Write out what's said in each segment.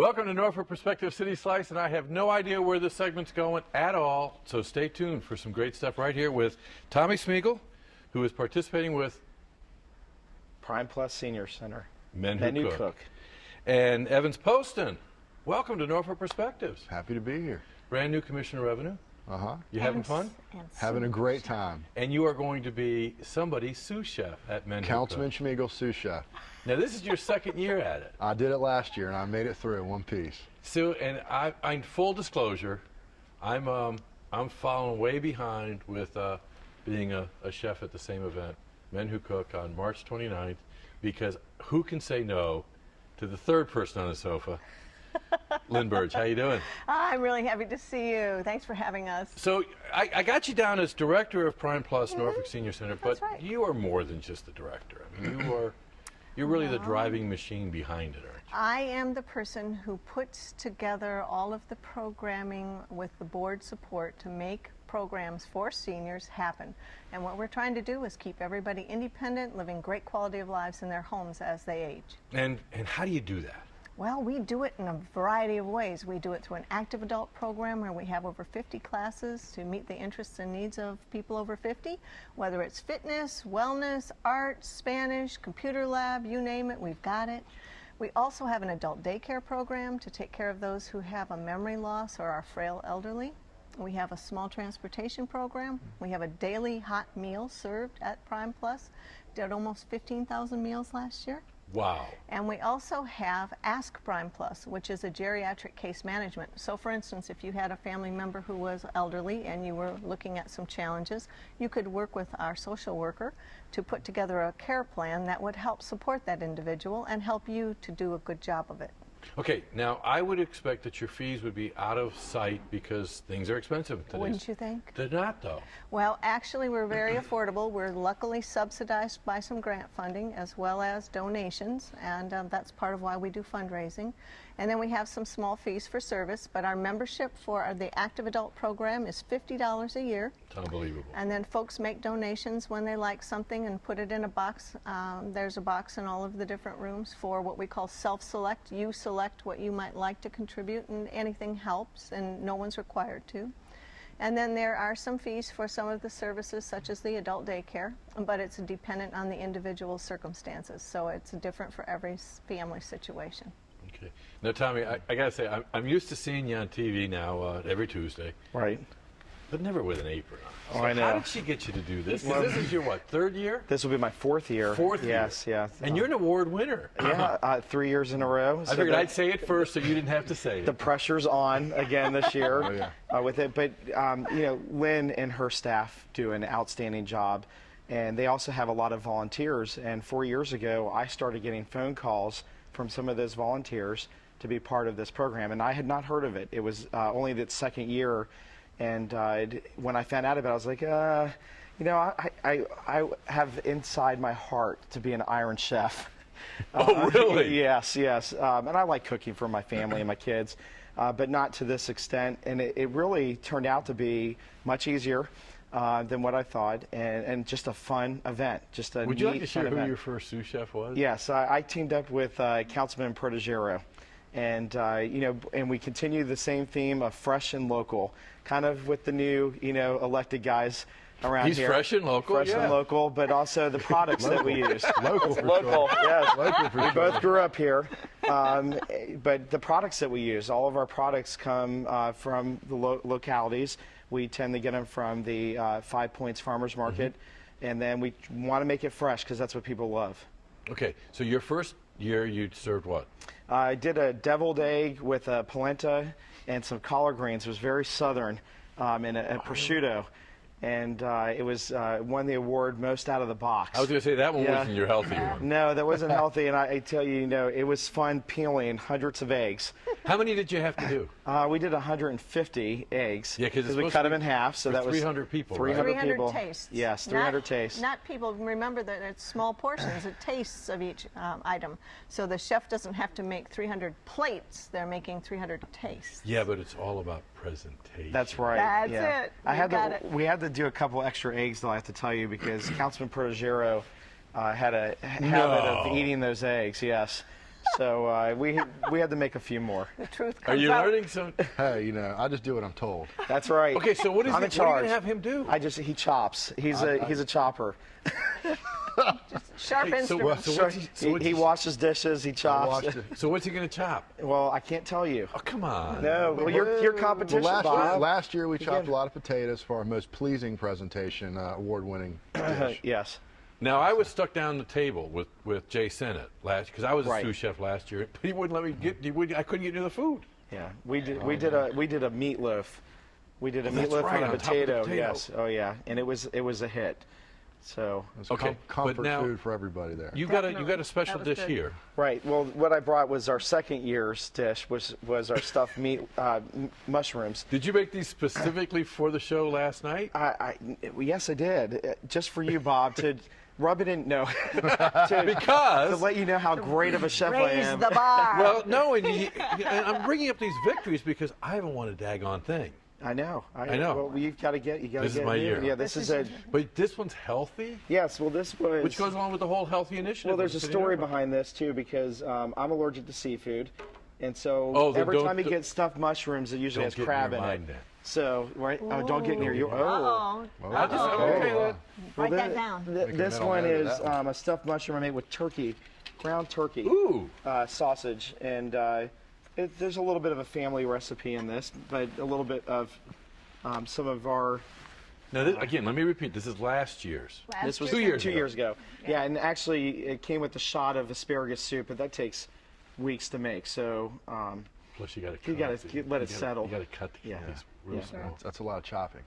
Welcome to Norfolk Perspective City Slice, and I have no idea where this segment's going at all, so stay tuned for some great stuff right here with Tommy Smeagol, who is participating with Prime Plus Senior Center. Men Who Cook. And Evans Poston. Welcome to Norfolk Perspectives. Happy to be here. Brand new Commissioner of Revenue. You having fun? Having a great time. And you are going to be somebody's sous chef at Men Who Cook. Councilman Smeagol, sous chef. Now, this is your second year at it. I did it last year, and I made it through in one piece. So, and I'm full disclosure, I'm following way behind with being a chef at the same event, Men Who Cook, on March 29th, because who can say no to the third person on the sofa? Lynn Burge, how you doing? I'm really happy to see you. Thanks for having us. So I got you down as director of Prime Plus Norfolk Senior Center, but right. you are more than just the director. I mean, you're really the driving machine behind it, aren't you? I am the person who puts together all of the programming with the board support to make programs for seniors happen. And what we're trying to do is keep everybody independent, living great quality of lives in their homes as they age. And how do you do that? Well, we do it in a variety of ways. We do it through an active adult program where we have over 50 classes to meet the interests and needs of people over 50, whether it's fitness, wellness, art, Spanish, computer lab, you name it, we've got it. We also have an adult daycare program to take care of those who have a memory loss or are frail elderly. We have a small transportation program. We have a daily hot meal served at Prime Plus. Did almost 15,000 meals last year. Wow. And we also have Ask Prime Plus, which is a geriatric case management. So for instance, if you had a family member who was elderly and you were looking at some challenges, you could work with our social worker to put together a care plan that would help support that individual and help you to do a good job of it. Okay, now I would expect that your fees would be out of sight because things are expensive today. Wouldn't you think? They're not, though. Well, actually, we're very affordable. We're luckily subsidized by some grant funding as well as donations, and that's part of why we do fundraising. And then we have some small fees for service, but our membership for the active adult program is $50 a year. It's unbelievable. And then folks make donations when they like something and put it in a box. There's a box in all of the different rooms for what we call self-select. You select what you might like to contribute, and anything helps, and no one's required to. And then there are some fees for some of the services, such as the adult daycare, but it's dependent on the individual circumstances, so it's different for every family situation. Okay. Now, Tommy, I got to say, I'm used to seeing you on TV now every Tuesday. Right. But never with an apron on. Oh, So I know. How did she get you to do this? 'Cause this is your, what, third year? This will be my fourth year. Fourth year? Yes, yeah. And you're an award winner. Yeah, 3 years in a row. I figured I'd say it first so you didn't have to say it. The pressure's on again this year Oh, yeah. with it. But, you know, Lynn and her staff do an outstanding job. And they also have a lot of volunteers. And 4 years ago, I started getting phone calls from some of those volunteers to be part of this program. And I had not heard of it. It was only the second year. And when I found out about it, I was like, you know, I have inside my heart to be an Iron Chef. Oh, really? Yes, yes. And I like cooking for my family and my kids, but not to this extent. And it really turned out to be much easier than what I thought, and just a fun event. Just a Would you like neat, to share fun who event. your first sous chef was? Yes, I teamed up with Councilman Protegero. And, you know, and we continue the same theme of fresh and local, kind of with the new, you know, elected guys around He's here. fresh and local, Fresh yeah. and local, but also the products that we use. Local for Local, sure. yes. Local for We sure. both grew up here, but the products that we use, all of our products come from the localities. We tend to get them from the 5 Points Farmers Market, and then we want to make it fresh because that's what people love. Okay, so your first year you served what? I did a deviled egg with a polenta and some collard greens. It was very southern, and a prosciutto. And it was won the award most out of the box. I was going to say that one Yeah. wasn't your healthy one. No, that wasn't healthy, and I tell you, you know, it was fun peeling hundreds of eggs. How many did you have to do? We did 150 eggs. Yeah, 'cause it's we supposed cut to them in be half, so for that was 300 people, right? 300 people. tastes. Yes, 300 not, tastes. Not people. Remember that it's small portions. It tastes of each item. So the chef doesn't have to make 300 plates. They're making 300 tastes. Yeah, but it's all about presentation. That's right. That's yeah. it. I You had got to. it. We had to do a couple extra eggs, though. I have to tell you, because Councilman Protegero had a habit of eating those eggs. Yes. So we had to make a few more. The truth Are comes you out. learning some? Hey, I just do what I'm told. That's right. Okay, so what is I'm it? in What are you charge. gonna have him do? He chops. He's a chopper. Sharp Okay, instruments. so what's He washes dishes. He I chops. watched it. So what's he gonna chop? Well, I can't tell you. Oh, come on. No, well, your competition, Well, Bob. last year we chopped Again. a lot of potatoes for our most pleasing presentation, award-winning dish. Yes. Now I was stuck down the table with Jay Sennett last because I was a Right. sous chef last year. But he wouldn't let me get. I couldn't get near the food. Yeah. We did a meatloaf. We did a that's meatloaf right, on a on top of the potato. potato. Yes. Oh yeah. And it was a hit. So. It's Okay, but comfort now- food for everybody there. You got Definitely. a special That was dish good. here. Right. Well, what I brought was our second year's dish, was our stuffed meat mushrooms. Did you make these specifically for the show last night? Yes, I did. Just for you, Bob, to rub it in. No. to Because let you know how great of a chef I Raise am. the bar. well, no, and I'm bringing up these victories because I haven't won a daggone thing. I know. I know. Well, you got to get. This is get my moving. year. Yeah, this is This a. is But this one's healthy, Yes. Well, this was. which goes along with the whole healthy initiative. Well, there's a we're sitting story here for. behind this too, because I'm allergic to seafood, and so Oh, then every don't- time you get stuffed mushrooms, it usually Don't has get in crab your in mind it. then. So right. Oh, don't get near you. Oh. Uh-oh. I just, okay, Oh. Write that down. This mental one note of is that one. a stuffed mushroom I made with turkey, ground turkey, Ooh. sausage, and there's a little bit of a family recipe in this, but a little bit of some of our. Now, again, let me repeat. This is last year's. Last This was Two years 2 ago. years ago. Yeah, and actually it came with a shot of asparagus soup, but that takes weeks to make. So Plus, you got to You gotta let it settle. You got to cut the Yeah. these real Yeah. small. That's a lot of chopping.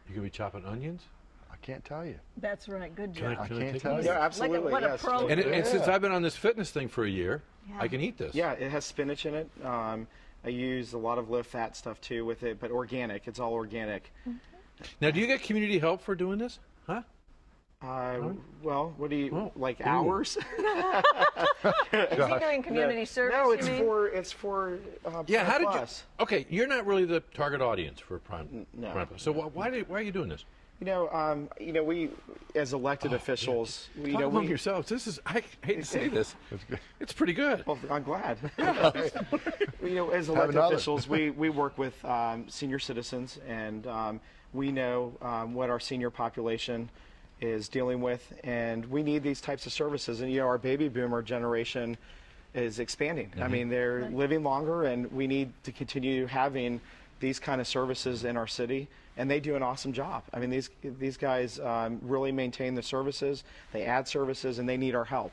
You gonna be chopping onions? I can't tell you. That's right. Good Can job. I can can't take tell one? you. yeah, absolutely. what a yes. pro. And since I've been on this fitness thing for a year, Yeah. I can eat this. Yeah, it has spinach in it. I use a lot of low-fat stuff too with it, but organic. It's all organic. Now, do you get community help for doing this? Huh? Well, what do you Oh, like ooh. hours? Is he doing community service? No, you mean? it's for Yeah. How did Plus. you? Okay, you're not really the target audience for Prime. no. Prime Plus. So why are you doing this? We as elected officials, Talk among yourselves. This is. I hate to say this. It's pretty good. Well, I'm glad. As elected another. officials, we work with senior citizens, and we know what our senior population is dealing with, and we need these types of services. And our baby boomer generation is expanding. I mean, they're living longer, and we need to continue having these kind of services in our city, and they do an awesome job. I mean, these guys really maintain the services, they add services, and they need our help.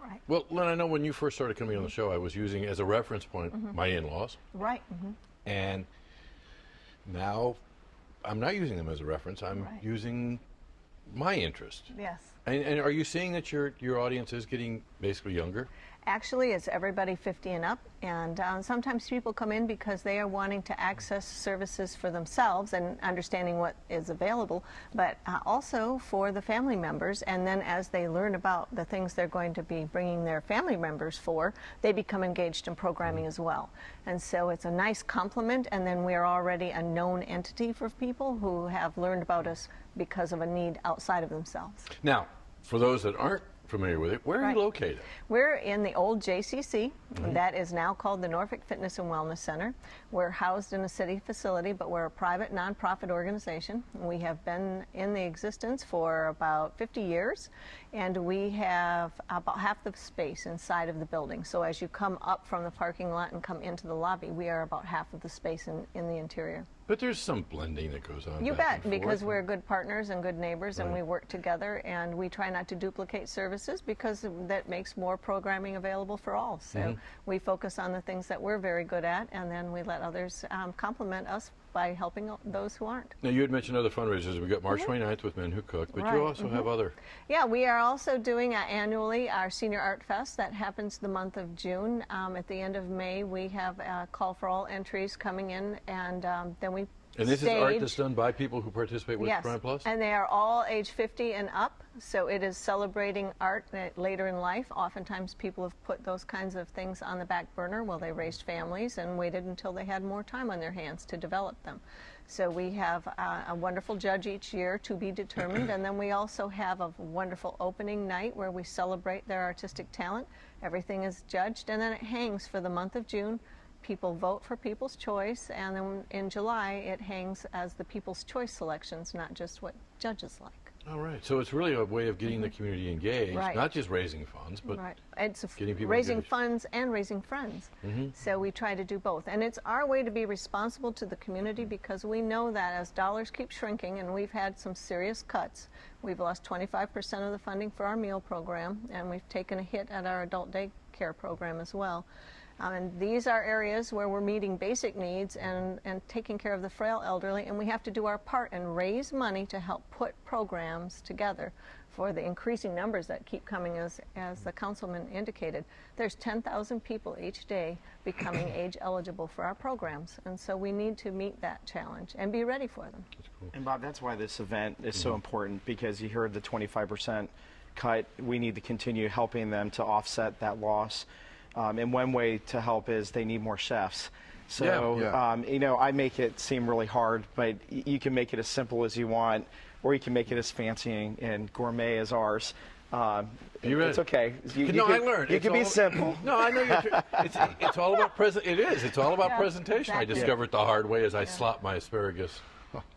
Right. Well, Len, I know when you first started coming on the show, I was using as a reference point my in-laws, Right. and now I'm not using them as a reference. I'm Right. using my interest. Yes. And are you seeing that your audience is getting basically younger? Actually, it's everybody 50 and up, and sometimes people come in because they are wanting to access services for themselves and understanding what is available, but also for the family members. And then as they learn about the things they're going to be bringing their family members for, they become engaged in programming as well. And so it's a nice complement, and then we're already a known entity for people who have learned about us because of a need outside of themselves. Now, for those that aren't familiar with it, where are Right. you located? We're in the old JCC. That is now called the Norfolk Fitness and Wellness Center. We're housed in a city facility, but we're a private nonprofit organization. We have been in the existence for about 50 years, and we have about half the space inside of the building. So as you come up from the parking lot and come into the lobby, we are about half of the space in the interior. But there's some blending that goes on. You back bet, and because forth. we're good partners and good neighbors, and Right. we work together, and we try not to duplicate services because that makes more programming available for all. So we focus on the things that we're very good at, and then we let others complement us by helping those who aren't. Now, you had mentioned other fundraisers. We've got March 29th with Men Who Cook, but Right. you also have other. Yeah, we are also doing annually our Senior Art Fest. That happens the month of June. At the end of May, we have a call for all entries coming in, and then we And this is art stage. that's done by people who participate with Yes, Prime Plus? and they are all age 50 and up, so it is celebrating art later in life. Oftentimes people have put those kinds of things on the back burner while they raised families and waited until they had more time on their hands to develop them. So we have a wonderful judge each year, to be determined, and then we also have a wonderful opening night where we celebrate their artistic talent. Everything is judged, and then it hangs for the month of June. People vote for People's Choice, and then in July it hangs as the People's Choice selections, not just what judges like. All right. So it's really a way of getting the community engaged, Right. not just raising funds, but Right. It's getting people raising engaged. funds and raising friends. So we try to do both. And it's our way to be responsible to the community because we know that as dollars keep shrinking, and we've had some serious cuts, we've lost 25% of the funding for our meal program, and we've taken a hit at our adult day care program as well. And these are areas where we're meeting basic needs and taking care of the frail elderly, and we have to do our part and raise money to help put programs together for the increasing numbers that keep coming, as the councilman indicated. There's 10,000 people each day becoming age eligible for our programs, and so we need to meet that challenge and be ready for them. And Bob, that's why this event is so important, because you heard the 25% cut. We need to continue helping them to offset that loss. And one way to help is they need more chefs. So, Yeah. you know, I make it seem really hard, but you can make it as simple as you want, or you can make it as fancy and gourmet as ours. You read It's okay. No, I learned. You It's can be all- simple. No, I know you're. It's all about present. It is. It's all about Yeah, presentation. I exactly. discovered the hard way as I slopped my asparagus.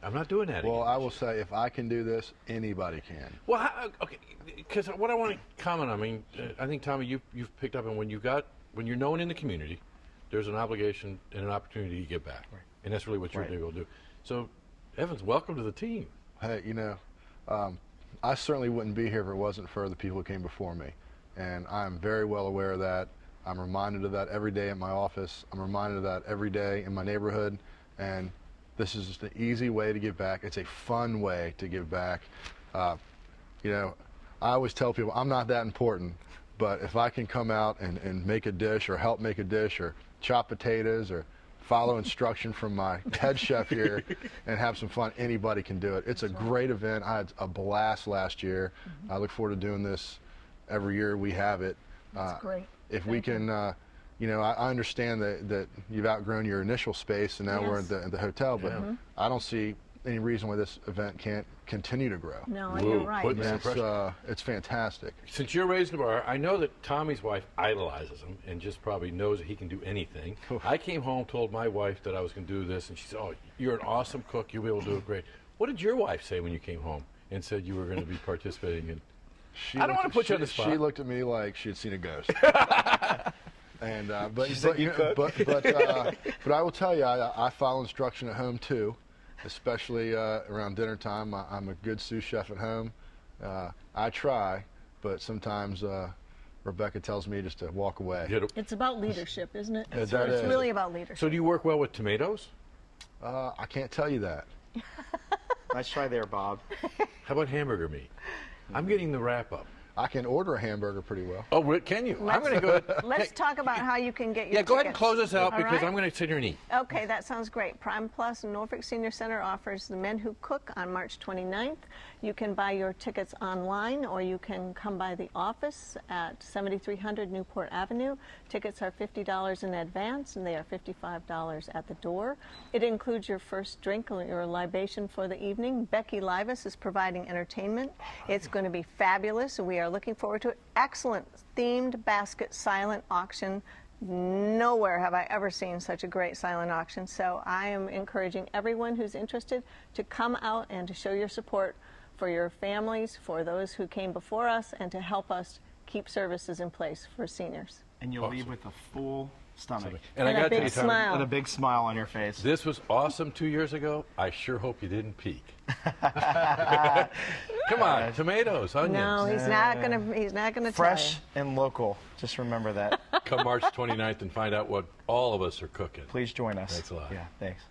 I'm not doing that Well, again. I will say, if I can do this, anybody can. Well, okay, because what I want to comment on, I mean, I think, Tommy, you've picked up on when you're known in the community, there's an obligation and an opportunity to give back. Right. And that's really what you're Right. able to do. So, Evans, welcome to the team. Hey, you know, I certainly wouldn't be here if it wasn't for the people who came before me. And I'm very well aware of that. I'm reminded of that every day in my office. I'm reminded of that every day in my neighborhood. And this is just an easy way to give back. It's a fun way to give back. You know, I always tell people I'm not that important, but if I can come out and make a dish or help make a dish or chop potatoes or follow instruction from my head chef here and have some fun, anybody can do it. It's a great event. I had a blast last year. I look forward to doing this every year we have it. That's great. If we can, you know, I understand that you've outgrown your initial space and now we're Yes. at the hotel, but I don't see any reason why this event can't continue to grow. No, Whoa, you're right. putting some pressure. It's fantastic. Since you're raising the bar, I know that Tommy's wife idolizes him and just probably knows that he can do anything. I came home, told my wife that I was going to do this, and she said, "Oh, you're an awesome cook. You'll be able to do it great." What did your wife say when you came home and said you were going to be participating in? I don't want to put you on the spot. She looked at me like she had seen a ghost. And but She said, but, "You cook?" but I will tell you, I follow instruction at home too, especially around dinner time. I'm a good sous chef at home. I try, but sometimes Rebecca tells me just to walk away. It's about leabership, isn't it? Yeah, that It's is. really about leadership. So do you work well with tomatoes? I can't tell you that. Nice try there, Bob. How about hamburger meat? I'm getting the wrap up. I can order a hamburger pretty well. Oh, can you? I'm going to go. Let's talk about how you can get your Yeah, go ahead and tickets. close us out All because right? I'm going to sit here and eat. Okay, that sounds great. Prime Plus Norfolk Senior Center offers The Men Who Cook on March 29th. You can buy your tickets online or you can come by the office at 7300 Newport Avenue. Tickets are $50 in advance and they are $55 at the door. It includes your first drink or your libation for the evening. Becky Livas is providing entertainment. It's going to be fabulous. We are looking forward to it. Excellent themed basket silent auction. Nowhere have I ever seen such a great silent auction. So I am encouraging everyone who's interested to come out and to show your support for your families, for those who came before us, and to help us keep services in place for seniors. And you'll leave with a full stomach And I And a got to tell big you, Tommy, smile. and a big smile on your face. this was awesome 2 years ago. I sure hope you didn't peak. Come on, tomatoes, onions. No, he's not gonna. He's not gonna Fresh tell and local. Just remember that. Come March 29th and find out what all of us are cooking. Please join us. Thanks a lot. Yeah, thanks.